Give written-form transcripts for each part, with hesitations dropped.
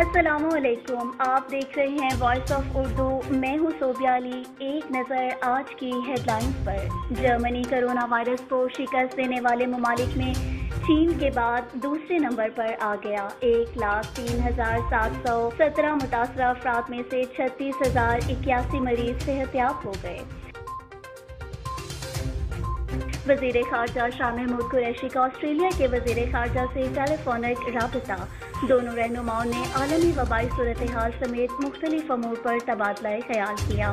السلام علیکم، آپ دیکھ رہے ہیں وائس آف اردو۔ میں ہوں صوبیہ علی۔ ایک نظر آج کی ہیڈ لائنز پر۔ جرمنی کرونا وائرس کو شکست دینے والے ممالک میں چین کے بعد دوسرے نمبر پر آ گیا۔ 1,03,717 متاثرہ افراد میں سے 36,081 مریض صحت یاب ہو گئے۔ وزیر خارجہ شاہ محمود قریشی کا آسٹریلیا کے وزیر خارجہ سے ٹیلی فونک رابطہ۔ دونوں رہنماؤں نے عالمی وبائی صورتحال سمیت مختلف امور پر تبادلہ خیال کیا۔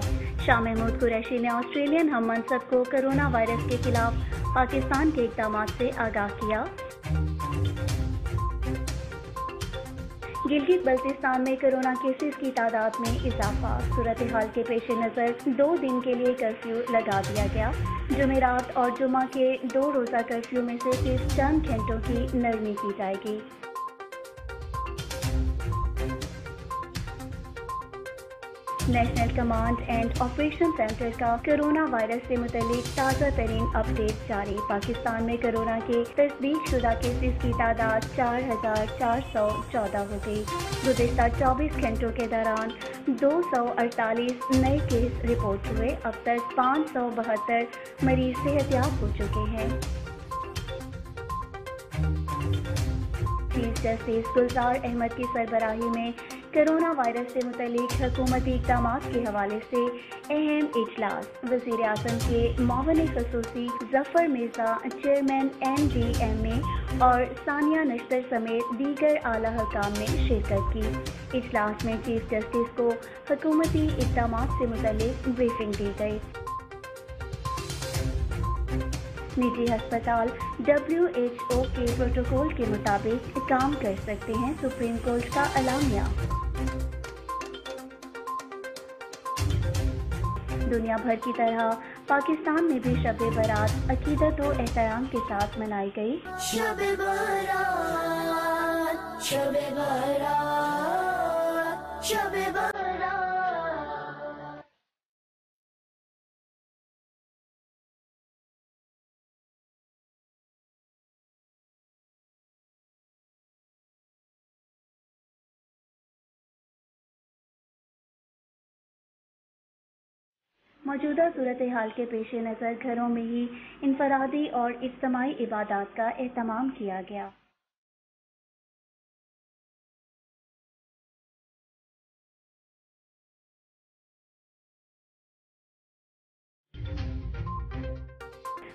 شاہ محمود قریشی نے آسٹریلین ہم منصب کو کرونا وائرس کے خلاف پاکستان کے اقدامات سے آگاہ کیا۔ گلگت بلتستان میں کرونا کیسز کی تعداد میں اضافہ۔ صورتحال کے پیش نظر 2 دن کے لیے کرفیو لگا دیا گیا۔ جمعرات اور جمعہ کے 2 روزہ کرفیو میں سے صرف چند گھنٹوں کی نرمی کی جائے گی۔ National command and operation centre کا کرونا وائرس سے متعلق تازہ ترین اپ ڈیٹ جاری۔ پاکستان میں کرونا کے تصدیق شدہ کیسز کی تعداد 4,414 ہو گئی۔ گزشتہ 24 گھنٹوں کے دوران 248 نئے کیس رپورٹ ہوئے۔ اب تک 572 مریض صحت یاب ہو چکے ہیں۔ چیف جسٹس گلزار احمد کی سربراہی میں کرونا وائرس سے متعلق حکومتی اقدامات کے حوالے سے اہم اجلاس۔ وزیر اعظم کے معاون خصوصی ظفر مرزا چیئرمین NDMA اور ثانیہ نشتر سمیت دیگر اعلیٰ حکام نے شرکت کی۔ اجلاس میں چیف جسٹس کو حکومتی اقدامات سے متعلق بریفنگ دی گئی۔ نجی ہسپتال WHO کے پروٹوکول کے مطابق کام کر سکتے ہیں، سپریم کورٹ کا اعلامیہ۔ دنیا بھر کی طرح پاکستان میں بھی شب برات عقیدت و احترام کے ساتھ منائی گئی۔ شب برات، شب برات، شب برات۔ موجودہ صورتحال کے پیش نظر گھروں میں ہی انفرادی اور اجتماعی عبادات کا اہتمام کیا گیا۔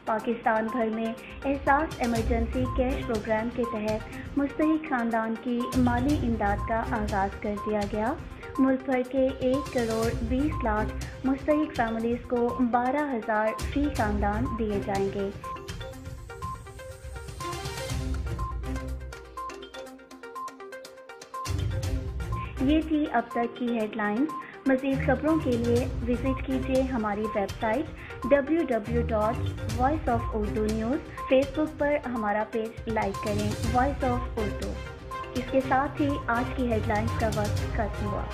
پاکستان بھر میں احساس ایمرجنسی کیش پروگرام کے تحت مستحق خاندان کی مالی امداد کا آغاز کر دیا گیا۔ ملک بھر کے 1,20,00,000 مستحق فیملیز کو 12,000 فی خاندان دیے جائیں گے۔ یہ تھی اب تک کی ہیڈ لائنز۔ مزید خبروں کے لیے وزٹ کیجیے ہماری ویب سائٹ www.voiceofuurdu.news۔ فیس بک پر ہمارا پیج لائک کریں، وائس آف اردو۔ اس کے ساتھ ہی آج کی ہیڈ لائنز کا وقت ختم ہوا۔